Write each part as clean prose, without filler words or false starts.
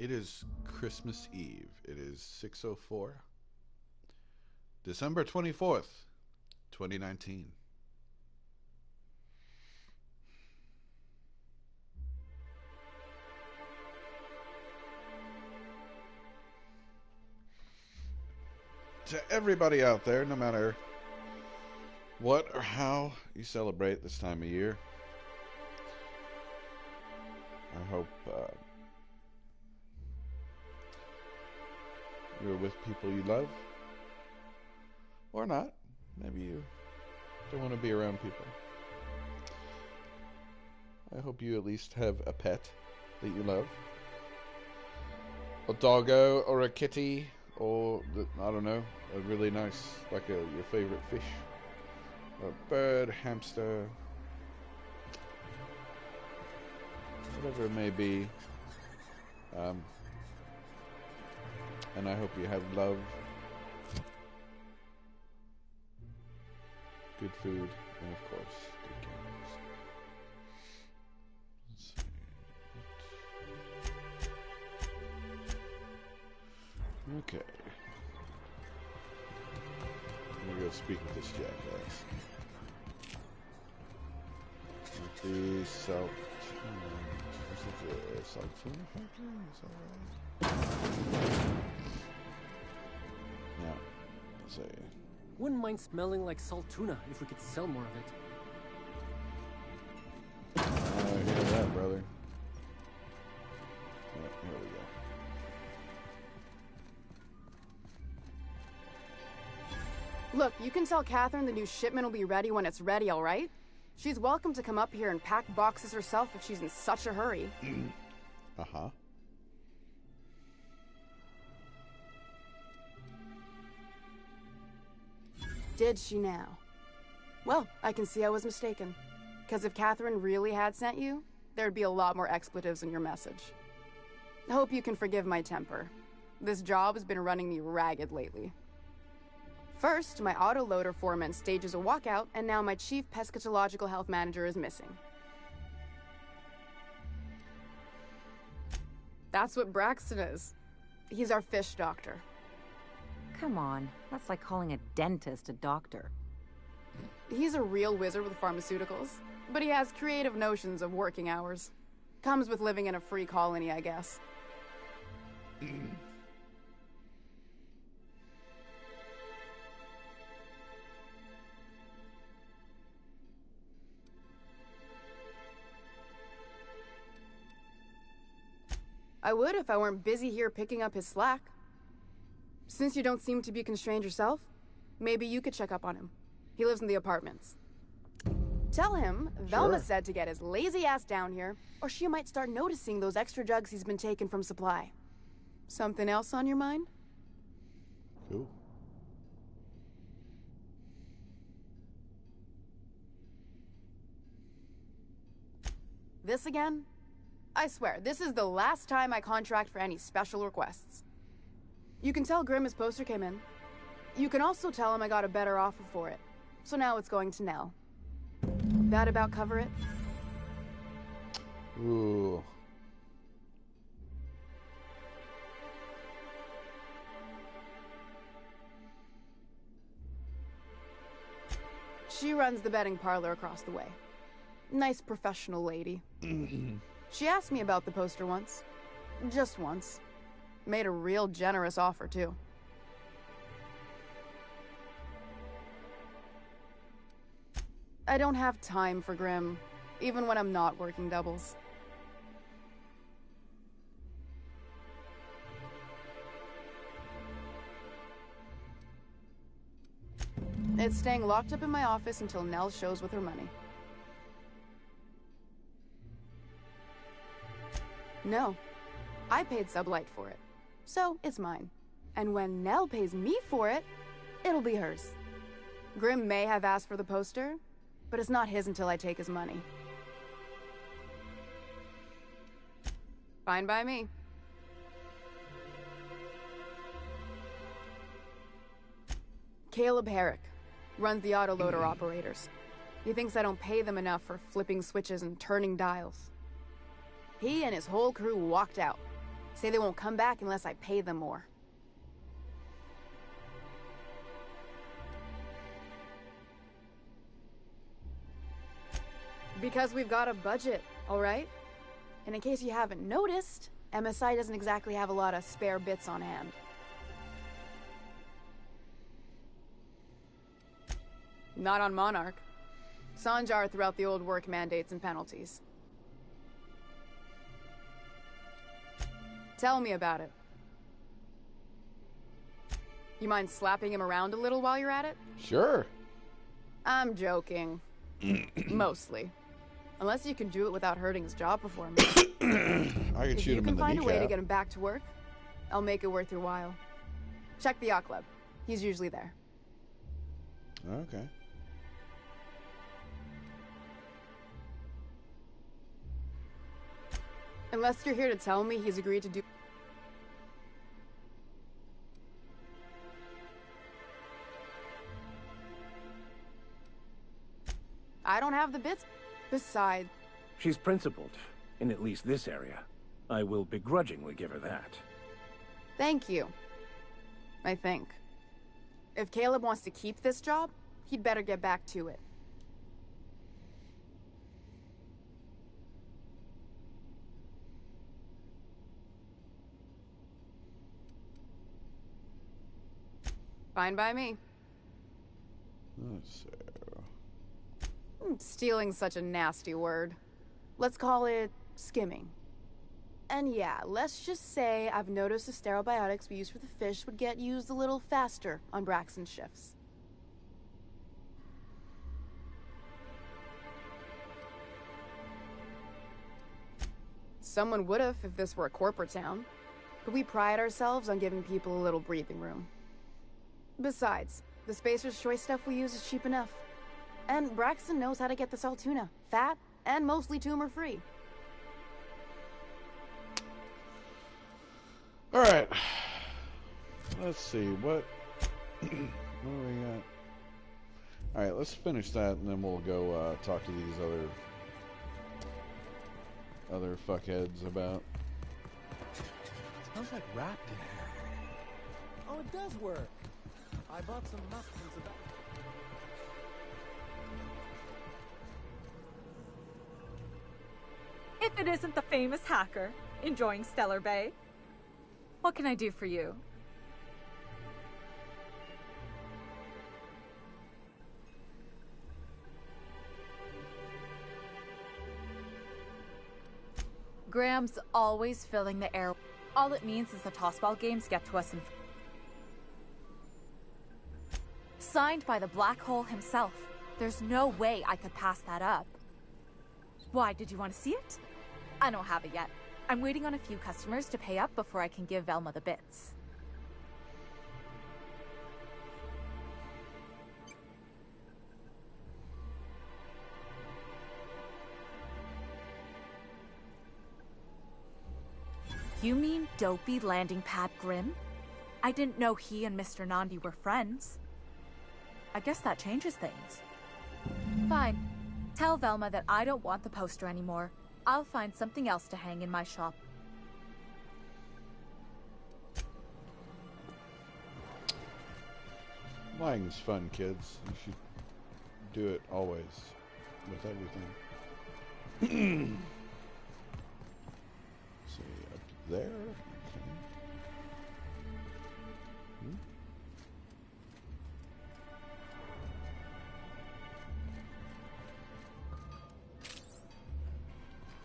It is Christmas Eve. It is 6:04, December 24th, 2019. To everybody out there, no matter what or how you celebrate this time of year, I hope you're with people you love, or not. Maybe you don't want to be around people. I hope you at least have a pet that you love. A doggo or a kitty, or, I don't know, a really nice, like your favorite fish. Or a bird, hamster, whatever it may be. And I hope you have love, good food, and of course, good games. Let's see. Okay. I'm gonna go speak with this jackass. With the Saltuna factory? Is that right? Yeah. Let's see. Wouldn't mind smelling like salt tuna if we could sell more of it. I hear that, brother. Yep, here we go. Look, you can tell Catherine the new shipment will be ready when it's ready, all right? She's welcome to come up here and pack boxes herself if she's in such a hurry. Uh-huh. Did she now? Well, I can see I was mistaken. Because if Catherine really had sent you, there'd be a lot more expletives in your message. I hope you can forgive my temper. This job has been running me ragged lately. First, my autoloader foreman stages a walkout, and now my chief pescatological health manager is missing. That's what Braxton is. He's our fish doctor. Come on, that's like calling a dentist a doctor. He's a real wizard with pharmaceuticals, but he has creative notions of working hours. Comes with living in a free colony, I guess. I would if I weren't busy here picking up his slack. Since you don't seem to be constrained yourself, maybe you could check up on him. He lives in the apartments. Tell him Velma said to get his lazy ass down here, or she might start noticing those extra drugs he's been taking from supply. Something else on your mind? Cool. This again? I swear, this is the last time I contract for any special requests. You can tell Grimm his poster came in. You can also tell him I got a better offer for it. So now it's going to Nell. That about cover it? Ooh. She runs the betting parlor across the way. Nice professional lady. She asked me about the poster once. Just once. Made a real generous offer, too. I don't have time for Grimm, even when I'm not working doubles. It's staying locked up in my office until Nell shows with her money. No. I paid Sublight for it. So, it's mine. And when Nell pays me for it, it'll be hers. Grimm may have asked for the poster, but it's not his until I take his money. Fine by me. Caleb Herrick runs the autoloader operators. He thinks I don't pay them enough for flipping switches and turning dials. He and his whole crew walked out. Say they won't come back unless I pay them more. Because we've got a budget, all right? And in case you haven't noticed, MSI doesn't exactly have a lot of spare bits on hand. Not on Monarch. Sanjar threw out the old work mandates and penalties. Tell me about it. You mind slapping him around a little while you're at it? Sure. I'm joking. Mostly. Unless you can do it without hurting his job performance. I could shoot him in the kneecap. If you can find a way to get him back to work, I'll make it worth your while. Check the yacht club. He's usually there. Okay. Unless you're here to tell me he's agreed to do... I don't have the bits. Besides... She's principled, in at least this area. I will begrudgingly give her that. Thank you. I think. If Caleb wants to keep this job, he'd better get back to it. Fine by me. So... Stealing's such a nasty word. Let's call it skimming. And yeah, let's just say I've noticed the sterile biotics we use for the fish would get used a little faster on Braxton's shifts. Someone would've if this were a corporate town. But we pride ourselves on giving people a little breathing room. Besides, the Spacer's Choice stuff we use is cheap enough. And Braxton knows how to get the Saltuna, fat and mostly tumor-free. All right. Let's see what what do we got. All right, let's finish that, and then we'll go talk to these other fuckheads about. Smells like wrapped in here. Oh, it does work. I bought some muffins about. If it isn't the famous hacker, enjoying Stellar Bay. What can I do for you? Graham's always filling the air. All it means is the tossball games get to us in... Signed by the Black Hole himself. There's no way I could pass that up. Why, did you want to see it? I don't have it yet. I'm waiting on a few customers to pay up before I can give Velma the bits. You mean Dopey Landing Pad Grimm? I didn't know he and Mr. Nandi were friends. I guess that changes things. Fine. Tell Velma that I don't want the poster anymore. I'll find something else to hang in my shop. Lying's fun, kids. You should do it always with everything. See, up there. Okay.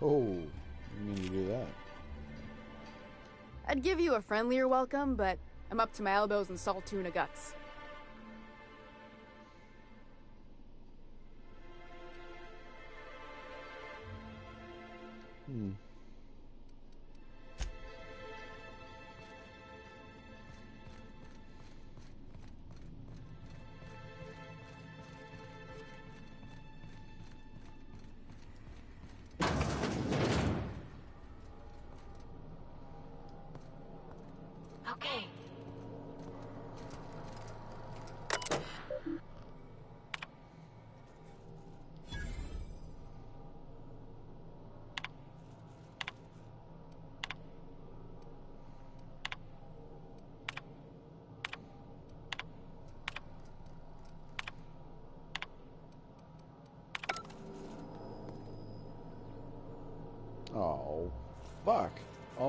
Oh, you mean to do that? I'd give you a friendlier welcome, but I'm up to my elbows in salt tuna guts. Okay.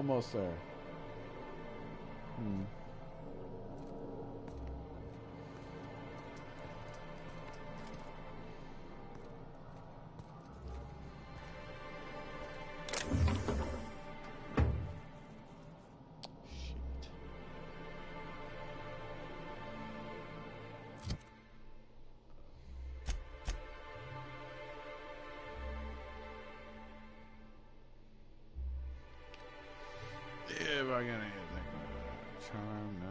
Almost there. If I get anything, charm, no.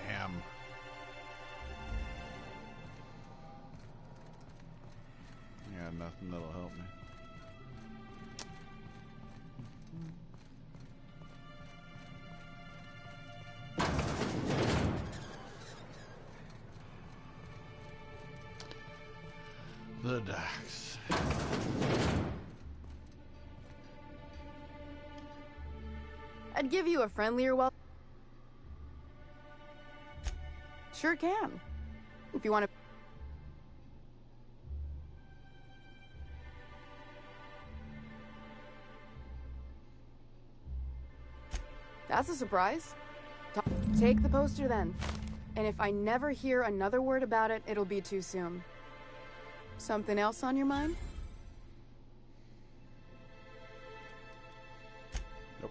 Damn. Yeah, nothing that'll help me. The docks. I'd give you a friendlier welcome. Sure can. If you want to. That's a surprise. Take the poster then. And if I never hear another word about it, it'll be too soon. Something else on your mind? Nope.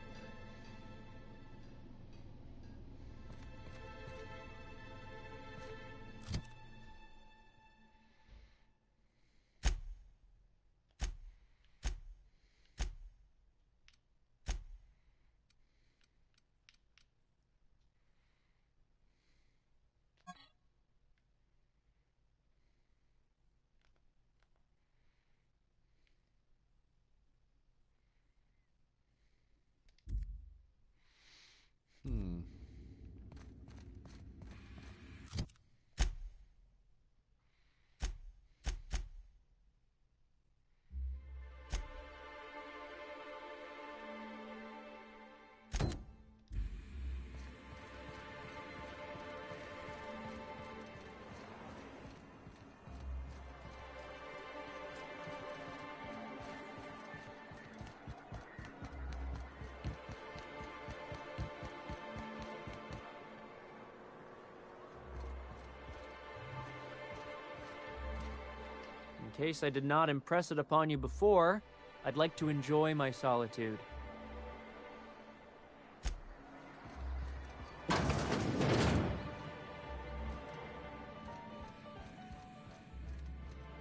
In case I did not impress it upon you before, I'd like to enjoy my solitude.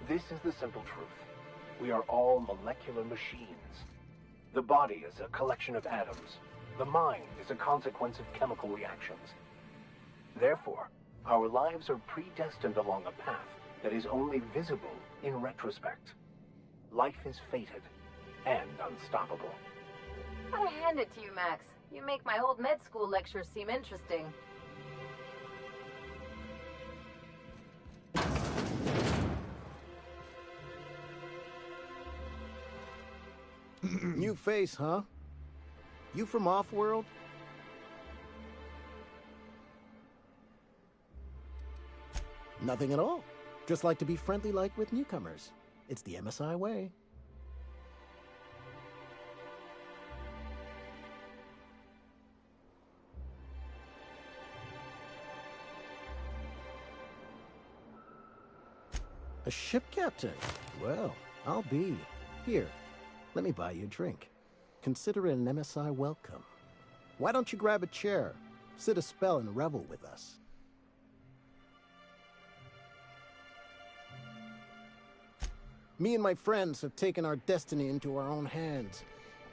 This is the simple truth. We are all molecular machines. The body is a collection of atoms. The mind is a consequence of chemical reactions. Therefore, our lives are predestined along a path that is only visible in retrospect. Life is fated and unstoppable. Gotta hand it to you, Max. You make my old med school lectures seem interesting. New face, huh? You from Offworld? Nothing at all. Just like to be friendly like with newcomers. It's the MSI way. A ship captain? Well, I'll be. Here, let me buy you a drink. Consider it an MSI welcome. Why don't you grab a chair, sit a spell, and revel with us? Me and my friends have taken our destiny into our own hands.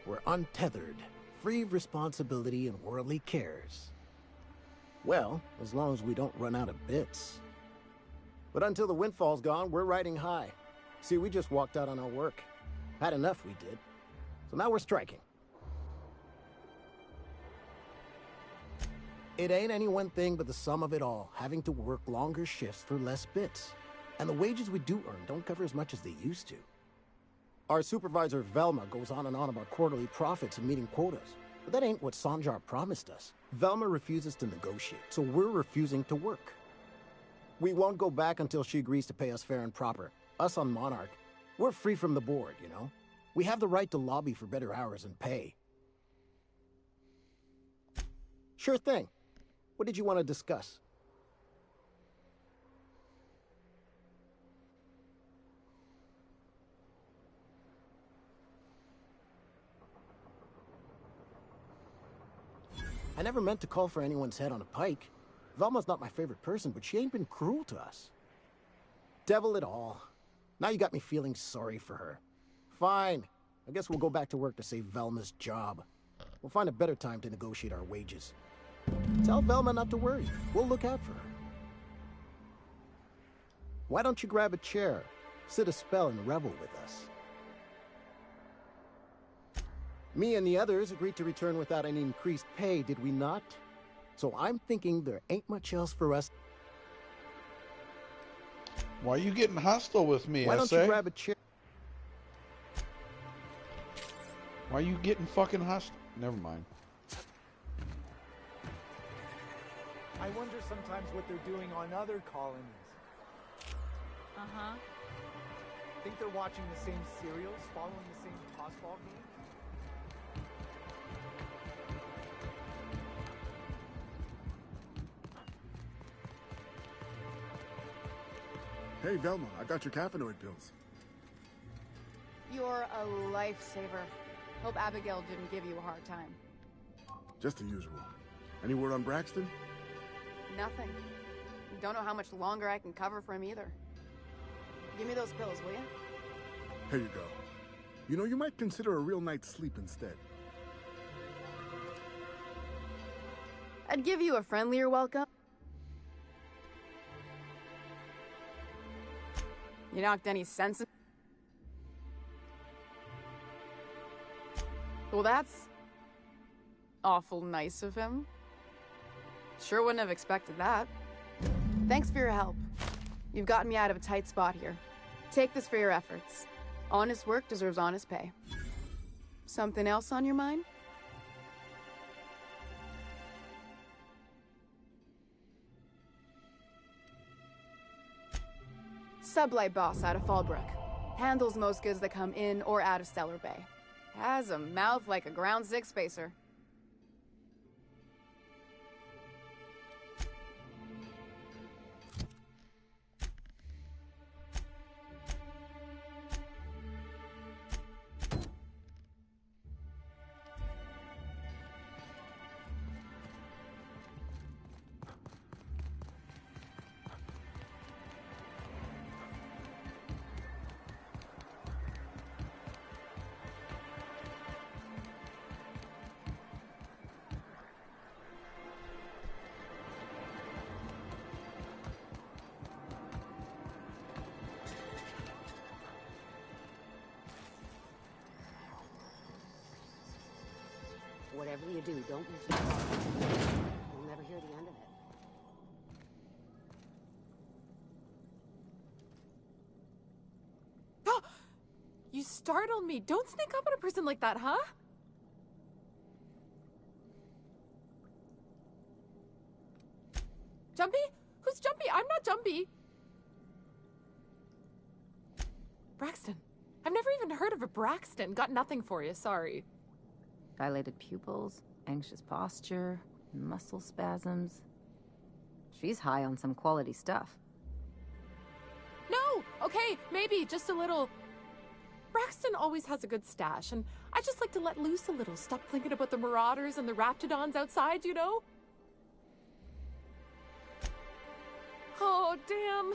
We're untethered, free of responsibility and worldly cares. Well, as long as we don't run out of bits. But until the windfall's gone, we're riding high. See, we just walked out on our work. Had enough, we did. So now we're striking. It ain't any one thing but the sum of it all, having to work longer shifts for less bits. And the wages we do earn don't cover as much as they used to. Our supervisor, Velma, goes on and on about quarterly profits and meeting quotas. But that ain't what Sanjar promised us. Velma refuses to negotiate, so we're refusing to work. We won't go back until she agrees to pay us fair and proper. Us on Monarch, we're free from the board, you know? We have the right to lobby for better hours and pay. Sure thing. What did you want to discuss? I never meant to call for anyone's head on a pike. Velma's not my favorite person, but she ain't been cruel to us. Devil it all. Now you got me feeling sorry for her. Fine. I guess we'll go back to work to save Velma's job. We'll find a better time to negotiate our wages. Tell Velma not to worry. We'll look out for her. Why don't you grab a chair, sit a spell, and revel with us? Me and the others agreed to return without any increased pay, did we not? So I'm thinking there ain't much else for us. Why are you getting hostile with me, Why don't you grab a chair? Why are you getting fucking hostile? Never mind. I wonder sometimes what they're doing on other colonies. Uh-huh. Think they're watching the same serials, following the same tossball games? Hey, Velma, I got your caffeinoid pills. You're a lifesaver. Hope Abigail didn't give you a hard time. Just the usual. Any word on Braxton? Nothing. Don't know how much longer I can cover for him either. Give me those pills, will you? Here you go. You know, you might consider a real night's sleep instead. I'd give you a friendlier welcome. You knocked any sense in... Well, that's awful nice of him. Sure wouldn't have expected that. Thanks for your help. You've gotten me out of a tight spot here. Take this for your efforts. Honest work deserves honest pay. Something else on your mind? Sublight boss out of Fallbrook. Handles most goods that come in or out of Stellar Bay. Has a mouth like a ground six spacer. Whatever you do, don't mention it. You'll never hear the end of it. You startled me. Don't sneak up on a person like that, huh? Jumpy? Who's Jumpy? I'm not Jumpy. Braxton. I've never even heard of a Braxton. Got nothing for you, sorry. Dilated pupils, anxious posture, muscle spasms. She's high on some quality stuff. No! okay, maybe just a little. Braxton always has a good stash, and I just like to let loose a little. Stop thinking about the marauders and the raptidons outside, you know? Oh, damn.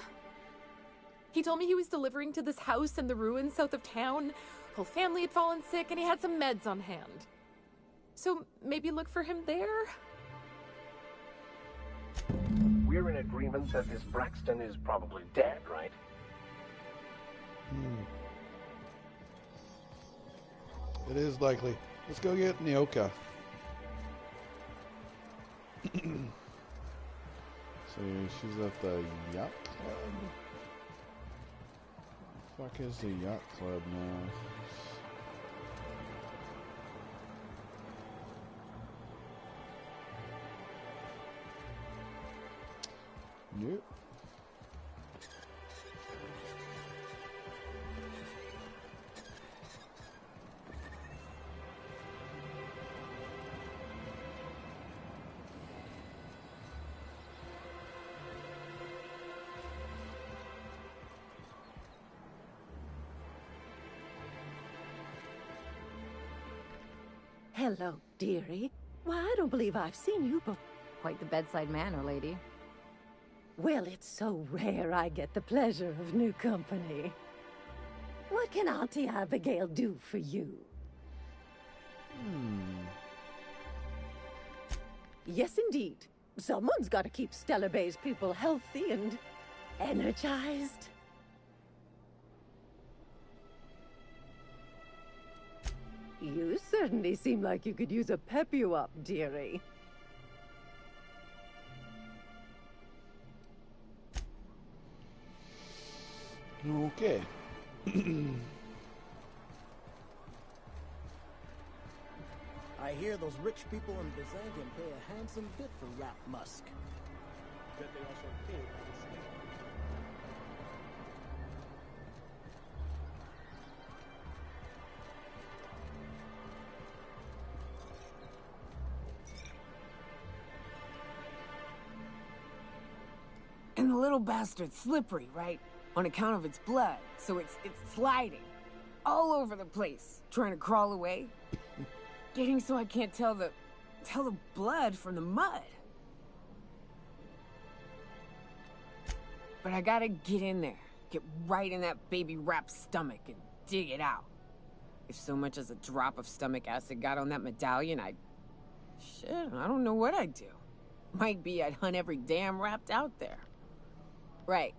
He told me he was delivering to this house in the ruins south of town. Whole family had fallen sick, and he had some meds on hand. So maybe look for him there? We're in agreement that this Braxton is probably dead, right? It is likely. Let's go get Nyoka. So she's at the yacht club. Fuck is the yacht club now? Nope. Hello, dearie. Why, I don't believe I've seen you before. Quite the bedside manner, lady. Well, it's so rare I get the pleasure of new company. What can Auntie Abigail do for you? Yes, indeed. Someone's got to keep Stellar Bay's people healthy and energized. You certainly seem like you could use a pep you up, dearie. Okay. I hear those rich people in Byzantium pay a handsome bit for Rat Musk. Bet they also pay by the state. And the little bastard's slippery, right? On account of its blood, so it's sliding all over the place, trying to crawl away. Getting so I can't tell the blood from the mud. But I gotta get in there, get right in that baby rap's stomach and dig it out. If so much as a drop of stomach acid got on that medallion, shit, I don't know what I'd do. Might be I'd hunt every damn rapt out there. Right.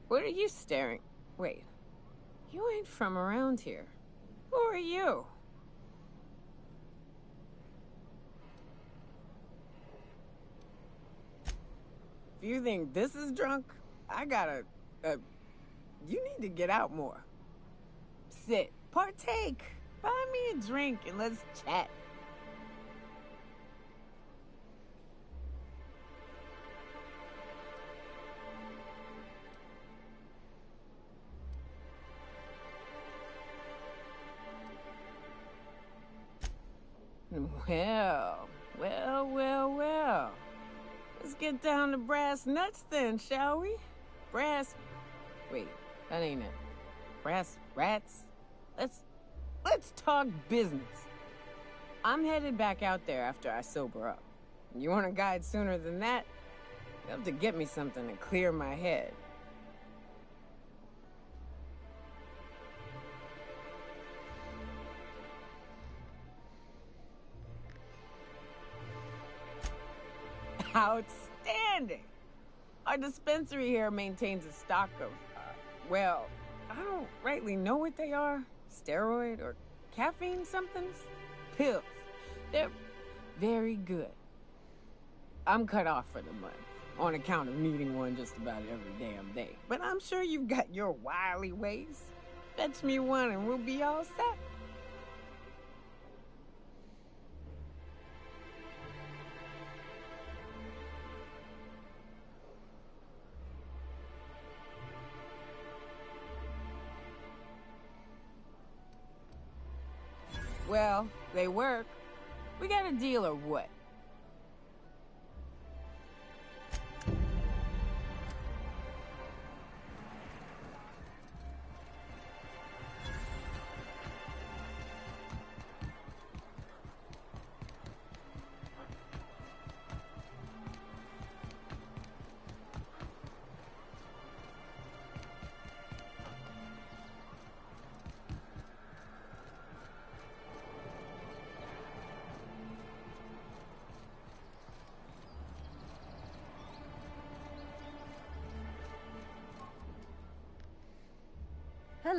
What are you staring? Wait. You ain't from around here. Who are you? If you think this is drunk, I gotta... you need to get out more. Sit. Partake. Buy me a drink and let's chat. Well. Let's get down to brass nuts then, shall we? Wait, that ain't it. Brass rats? Let's talk business. I'm headed back out there after I sober up. You want a guide sooner than that? You have to get me something to clear my head. Outstanding! Our dispensary here maintains a stock of, well, I don't rightly know what they are. Steroid or caffeine somethings? Pills. They're very good. I'm cut off for the month, on account of needing one just about every damn day. But I'm sure you've got your wily ways. Fetch me one and we'll be all set. Well, they work. We got a deal or what?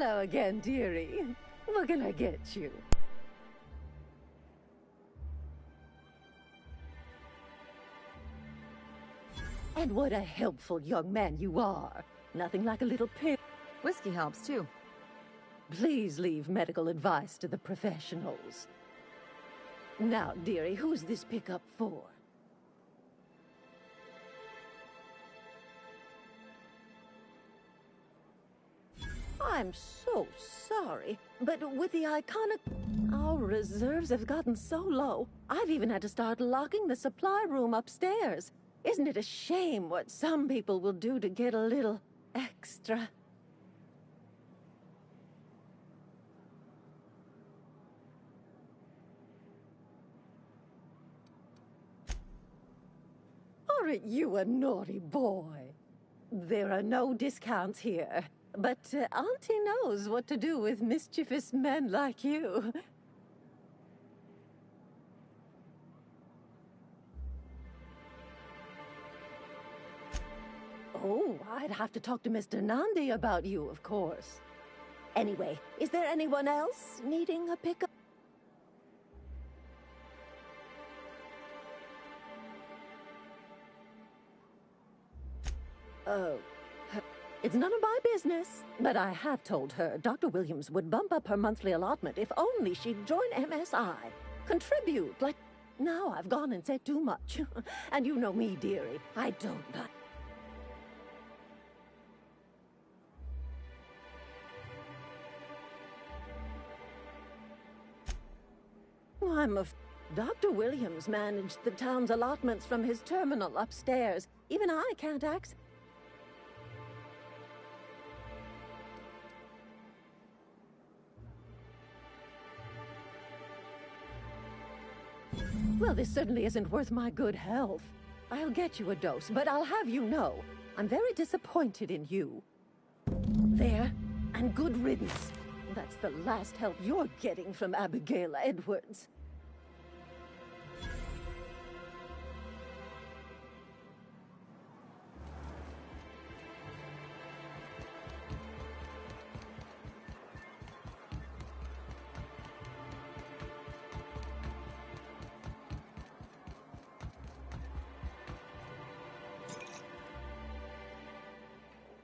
Hello again, dearie. What can I get you? And what a helpful young man you are. Nothing like a little pill. Whiskey helps, too. Please leave medical advice to the professionals. Now, dearie, who's this pickup for? I'm so sorry, but with the iconic... Our reserves have gotten so low, I've even had to start locking the supply room upstairs. Isn't it a shame what some people will do to get a little extra? Aren't you a naughty boy? There are no discounts here, but Auntie knows what to do with mischievous men like you. Oh, I'd have to talk to Mr. Nandi about you, of course. Anyway, is there anyone else needing a pickup? Oh, it's none of my business, but I have told her Dr. Williams would bump up her monthly allotment if only she'd join MSI. Contribute, like... Now I've gone and said too much. And you know me, dearie, I don't like... Dr. Williams managed the town's allotments from his terminal upstairs. Even I can't access... Well, this certainly isn't worth my good health. I'll get you a dose, but I'll have you know, I'm very disappointed in you. There, and good riddance. That's the last help you're getting from Abigail Edwards.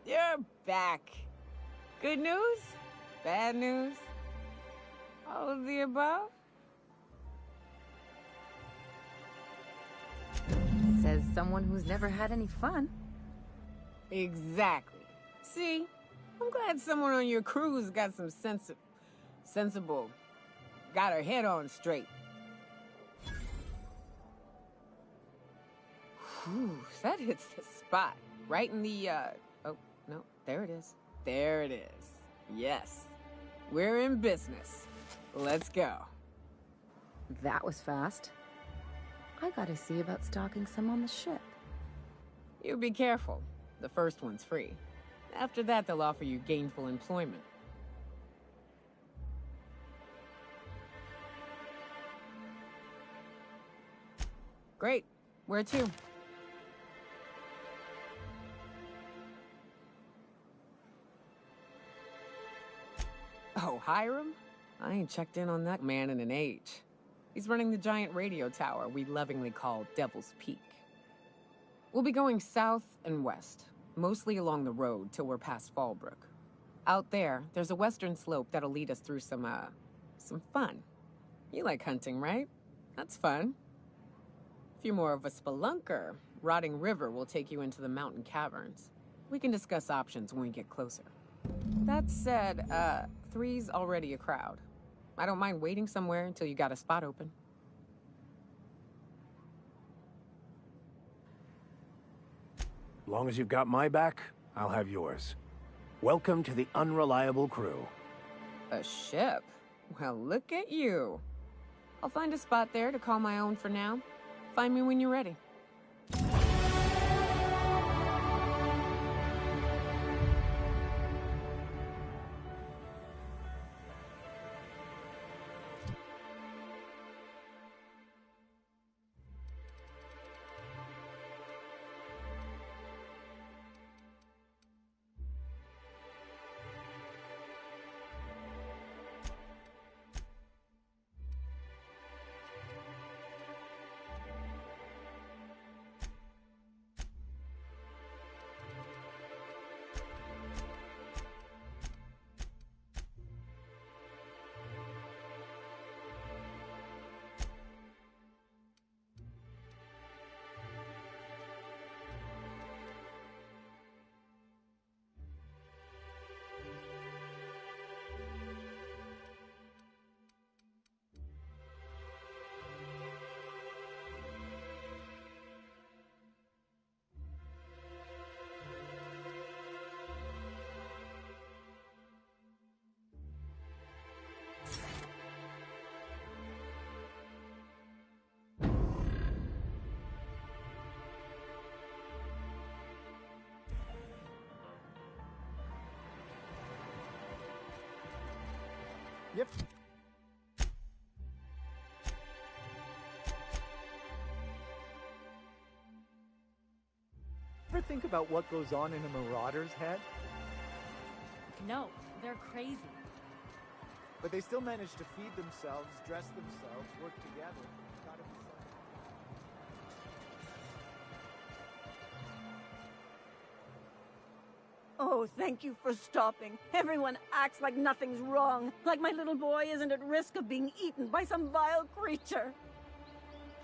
You're back. Good news? Bad news? All of the above? Says someone who's never had any fun. Exactly. See? I'm glad someone on your crew's got some sensible... got her head on straight. Whew, that hits the spot. Right in the, Oh, no, there it is. There it is. Yes. We're in business. Let's go. That was fast. I gotta see about stocking some on the ship. You be careful. The first one's free. After that, they'll offer you gainful employment. Great. Where to? Oh, Hiram? I ain't checked in on that man in an age. He's running the giant radio tower we lovingly call Devil's Peak. We'll be going south and west, mostly along the road till we're past Fallbrook. Out there, there's a western slope that'll lead us through some fun. You like hunting, right? That's fun. If you're more of a spelunker, Rotting River will take you into the mountain caverns. We can discuss options when we get closer. That said, 3's already a crowd. I don't mind waiting somewhere until you got a spot open. Long as you've got my back, I'll have yours. Welcome to the Unreliable Crew. A ship? Well, look at you. I'll find a spot there to call my own for now. Find me when you're ready. Yep. Ever think about what goes on in a marauder's head? No, they're crazy. But they still manage to feed themselves, dress themselves, work together. Gotta be something. Oh, thank you for stopping. Everyone acts like nothing's wrong, like my little boy isn't at risk of being eaten by some vile creature.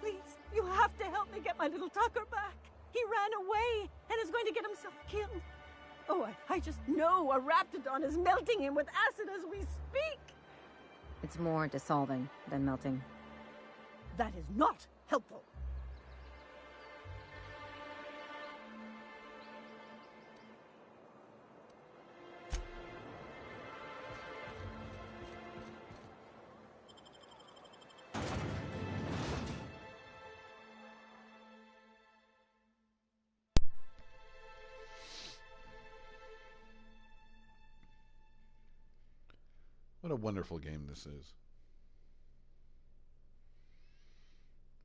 Please, you have to help me get my little Tucker back. He ran away and is going to get himself killed. Oh, I just know a Raptidon is melting him with acid as we speak. It's more dissolving than melting. That is not helpful. What a wonderful game this is.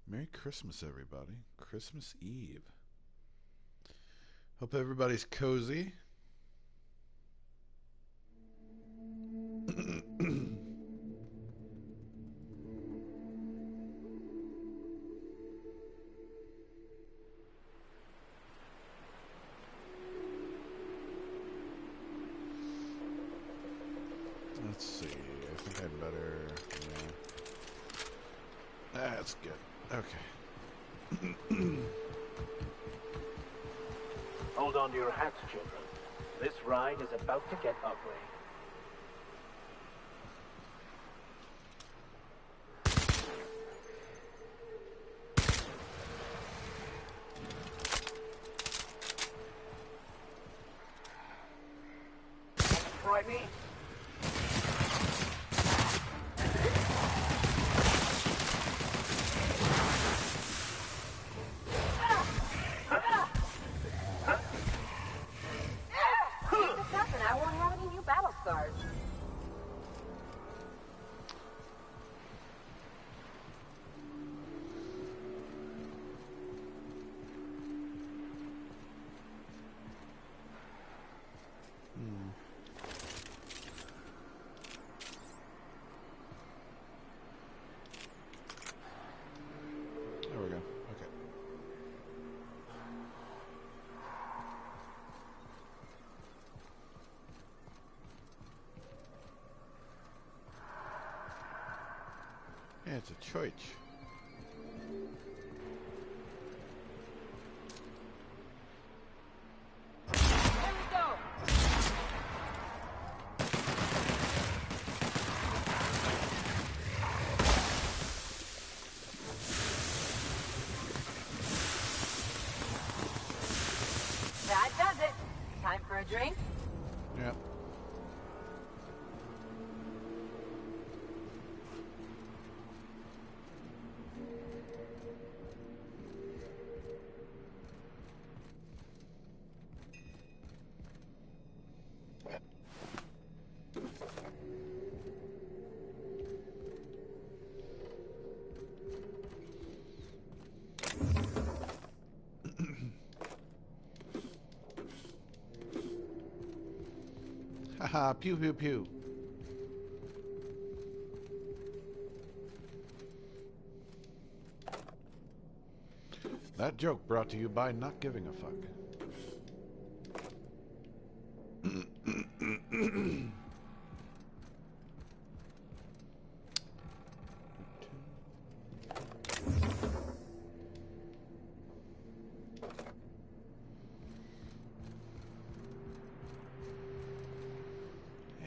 Merry Christmas, everybody. Christmas Eve. Hope everybody's cozy. Let's see. I think I'd better. Yeah. That's good. Okay. Hold on to your hats, children. This ride is about to get ugly. Try me. There we go. Okay. Yeah, it's a church. That does it. Time for a drink? Yeah. Haha, pew pew pew. That joke brought to you by not giving a fuck.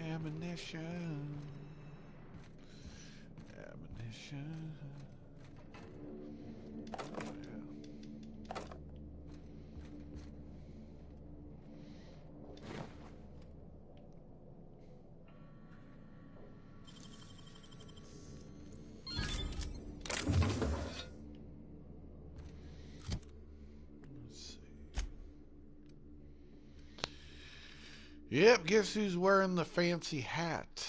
Ammunition. Ammunition. Oh, yeah. Yep, guess who's wearing the fancy hat?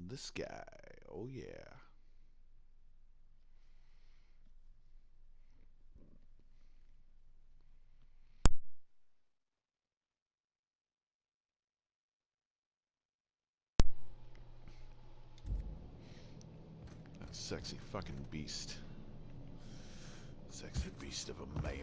this guy. Oh, yeah. That sexy fucking beast. Sexy beast of a man.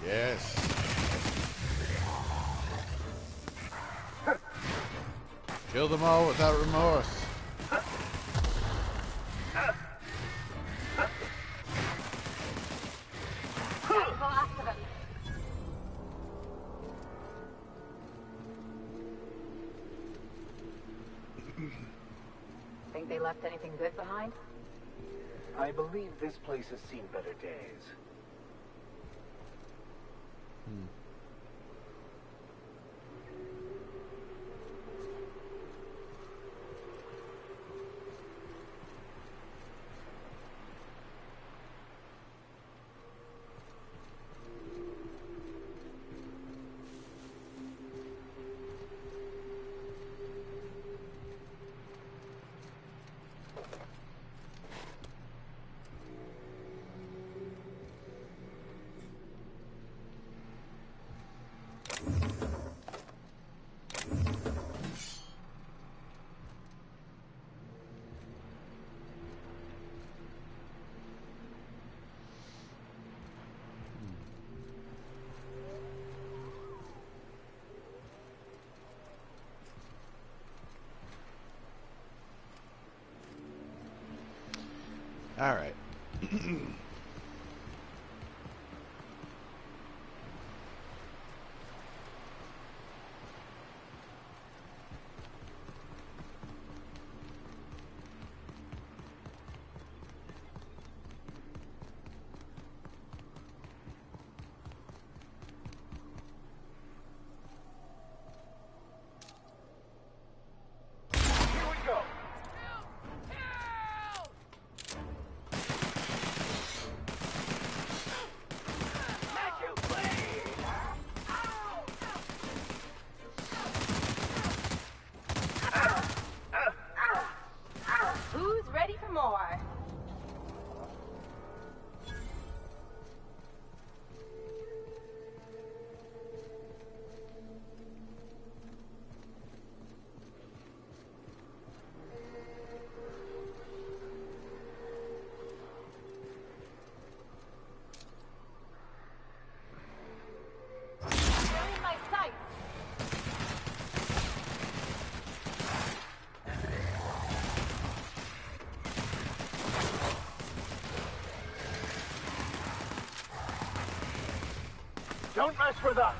Yes. Kill them all without remorse. Think they left anything good behind? I believe this place has seen better days. All right. Who's ready for more? They're in my sight. Don't mess with us!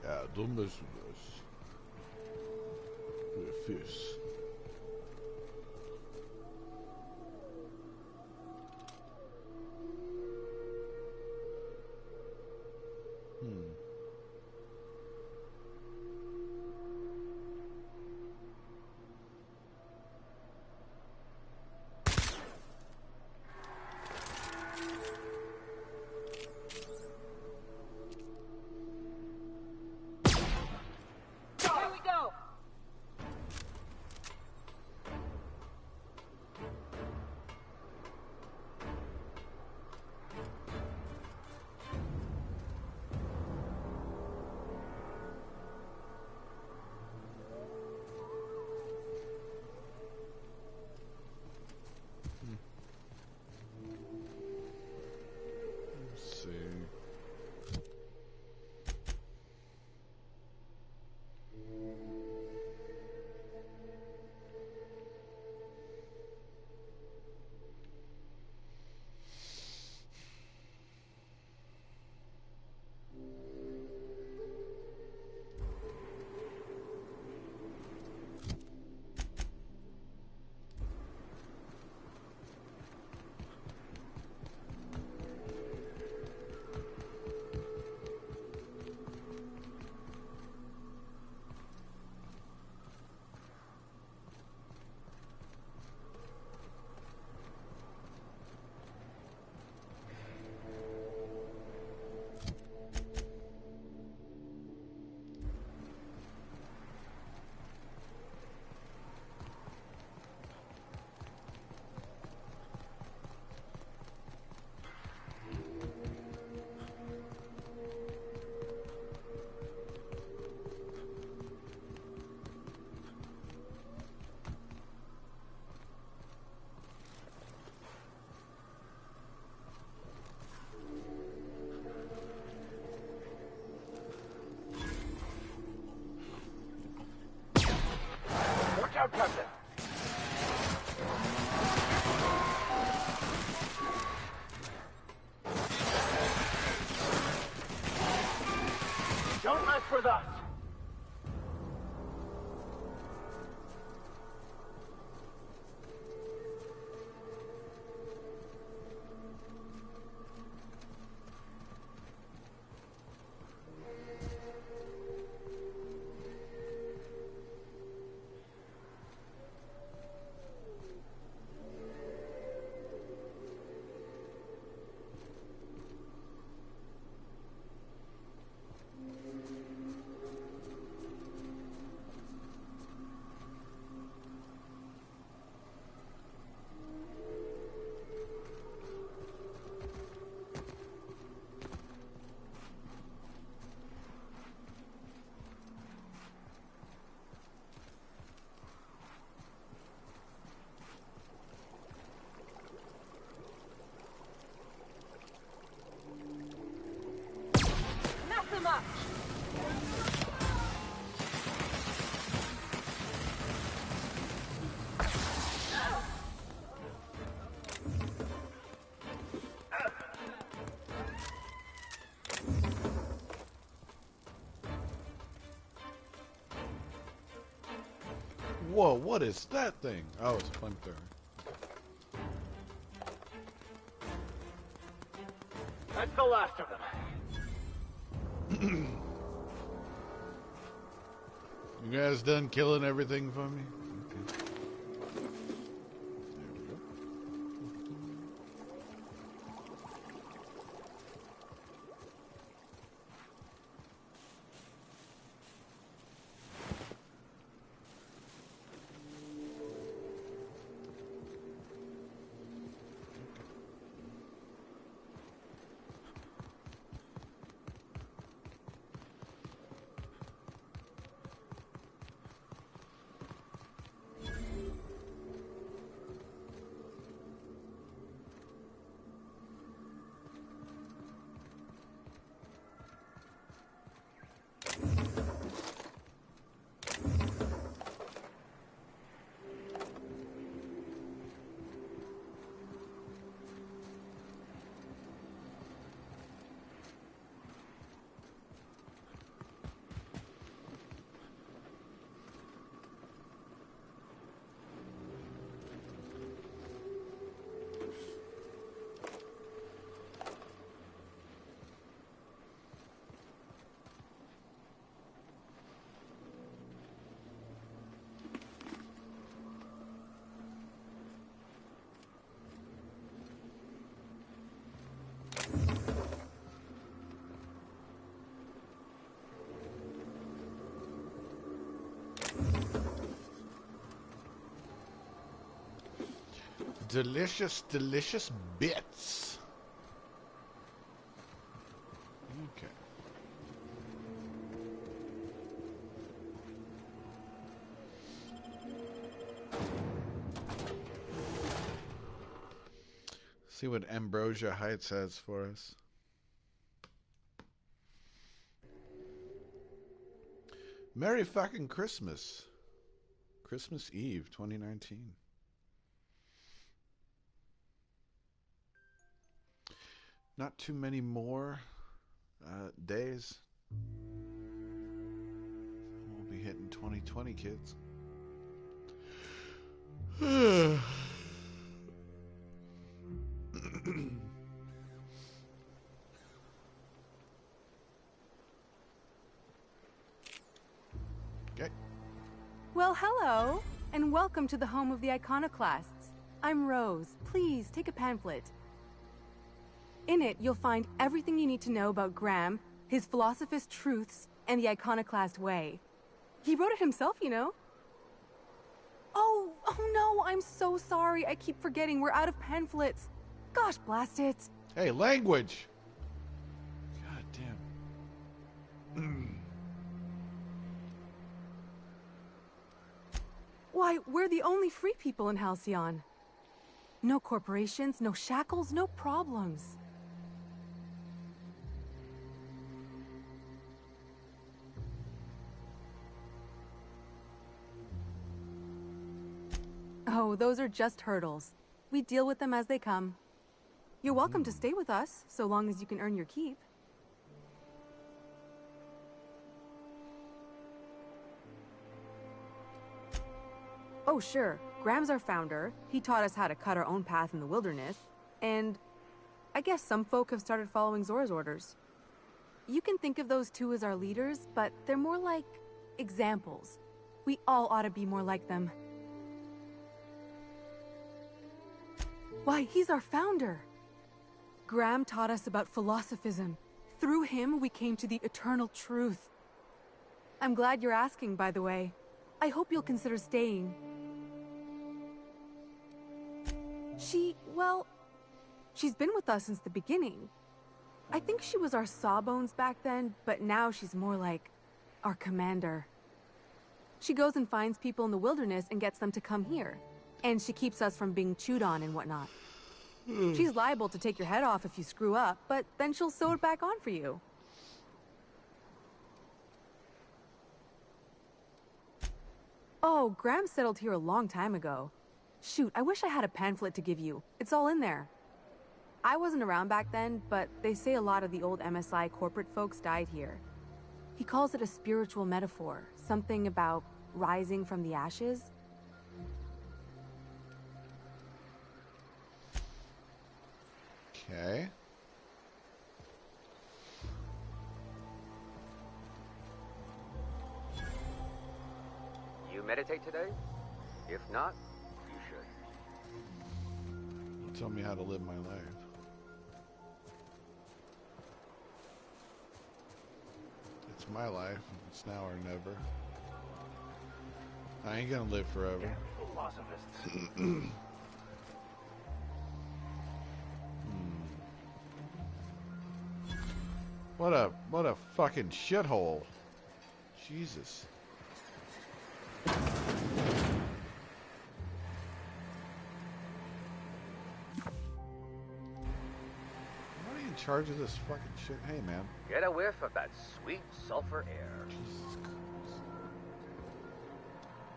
Yeah, don't mess with us. We're fierce. Here we go. out, Captain. Don't mess with us. Whoa, what is that thing? Oh, it's a flamethrower. That's the last of them. You guys done killing everything for me? Okay. Delicious, delicious bits. Okay. See what Ambrosia Heights has for us. Merry fucking Christmas. Christmas Eve 2019. Not too many more days. We'll be hitting 2020, kids. Okay. Well, hello, and welcome to the home of the Iconoclasts. I'm Rose. Please take a pamphlet. In it, you'll find everything you need to know about Graham, his Philosophist truths, and the Iconoclast way. He wrote it himself, you know. Oh no, I'm so sorry. I keep forgetting we're out of pamphlets. Gosh, blast it. Hey, language. God damn. Why, we're the only free people in Halcyon. No corporations, no shackles, no problems. Oh, those are just hurdles. We deal with them as they come. You're welcome to stay with us, so long as you can earn your keep. Oh, sure. Graham's our founder. He taught us how to cut our own path in the wilderness. And I guess some folk have started following Zora's orders. You can think of those two as our leaders, but they're more like examples. We all ought to be more like them. Why, he's our founder. Graham taught us about philosophism. Through him, we came to the eternal truth. I'm glad you're asking, by the way. I hope you'll consider staying. She's been with us since the beginning. I think she was our sawbones back then, but now she's more like our commander. She goes and finds people in the wilderness and gets them to come here. And she keeps us from being chewed on and whatnot. She's liable to take your head off if you screw up, but then she'll sew it back on for you. Oh, Graham settled here a long time ago. Shoot, I wish I had a pamphlet to give you. It's all in there. I wasn't around back then, but they say a lot of the old MSI corporate folks died here. He calls it a spiritual metaphor, something about rising from the ashes. Okay. You meditate today? If not, you should. Tell me how to live my life. It's my life. It's now or never. I ain't gonna live forever. Philosophists. What a fucking shithole. Jesus. I'm not in charge of this fucking shit. Hey, man. Get a whiff of that sweet sulfur air. Jesus Christ.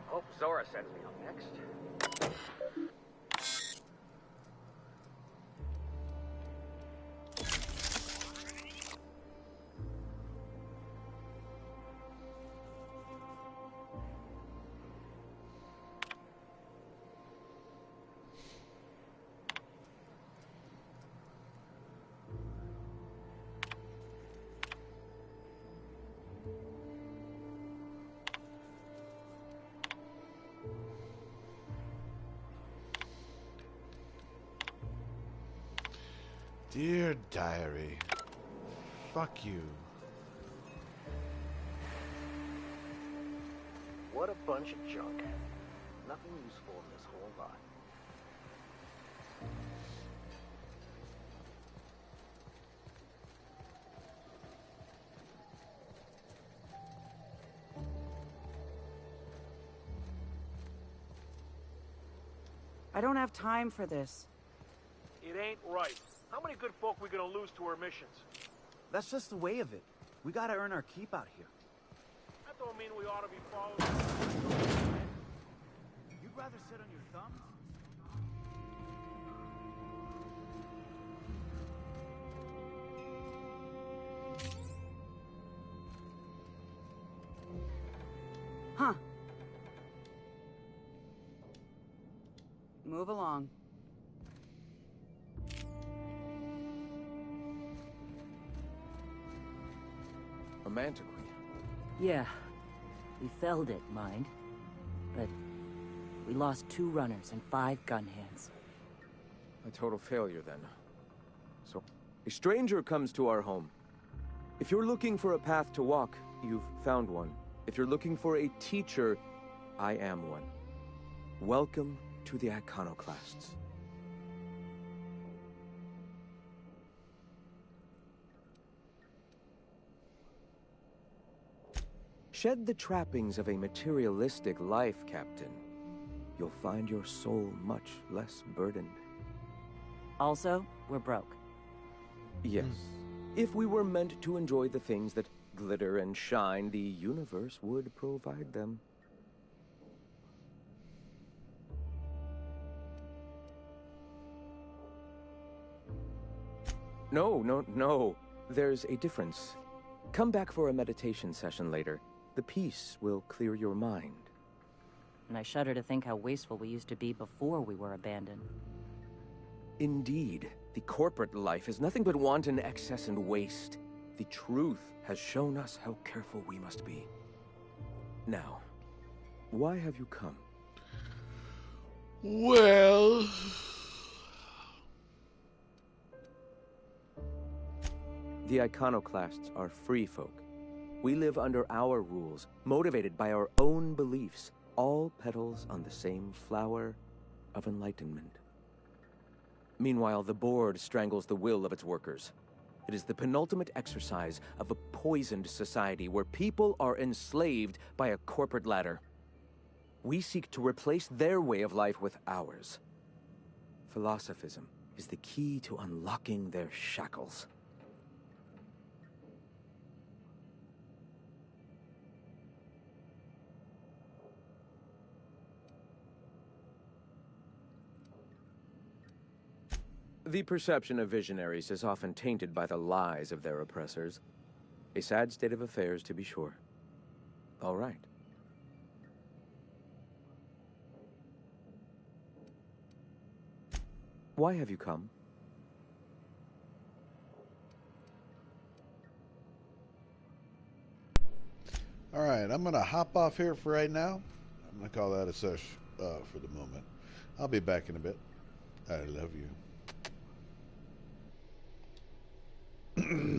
Hope Zora sends me up next. Dear diary, fuck you. What a bunch of junk. Nothing useful in this whole lot. I don't have time for this. It ain't right. How many good folk we gonna lose to our missions? That's just the way of it. We gotta earn our keep out here. That don't mean we ought to be followed. You'd rather sit on your thumbs? Huh. Move along. A mantiquee. Yeah. We felled it, mind. But we lost 2 runners and 5 gun hands. A total failure, then. So, a stranger comes to our home. If you're looking for a path to walk, you've found one. If you're looking for a teacher, I am one. Welcome to the Iconoclasts. Shed the trappings of a materialistic life, Captain. You'll find your soul much less burdened. Also, we're broke. Yes. If we were meant to enjoy the things that glitter and shine, the universe would provide them. No. There's a difference. Come back for a meditation session later. The peace will clear your mind. And I shudder to think how wasteful we used to be before we were abandoned. Indeed, the corporate life is nothing but wanton excess and waste. The truth has shown us how careful we must be. Now, why have you come? Well... The Iconoclasts are free folk. We live under our rules, motivated by our own beliefs, all petals on the same flower of enlightenment. Meanwhile, the board strangles the will of its workers. It is the penultimate exercise of a poisoned society where people are enslaved by a corporate ladder. We seek to replace their way of life with ours. Philosophism is the key to unlocking their shackles. The perception of visionaries is often tainted by the lies of their oppressors. A sad state of affairs, to be sure. All right. Why have you come? All right, I'm going to hop off here for right now. I'm going to call that a sesh for the moment. I'll be back in a bit. I love you.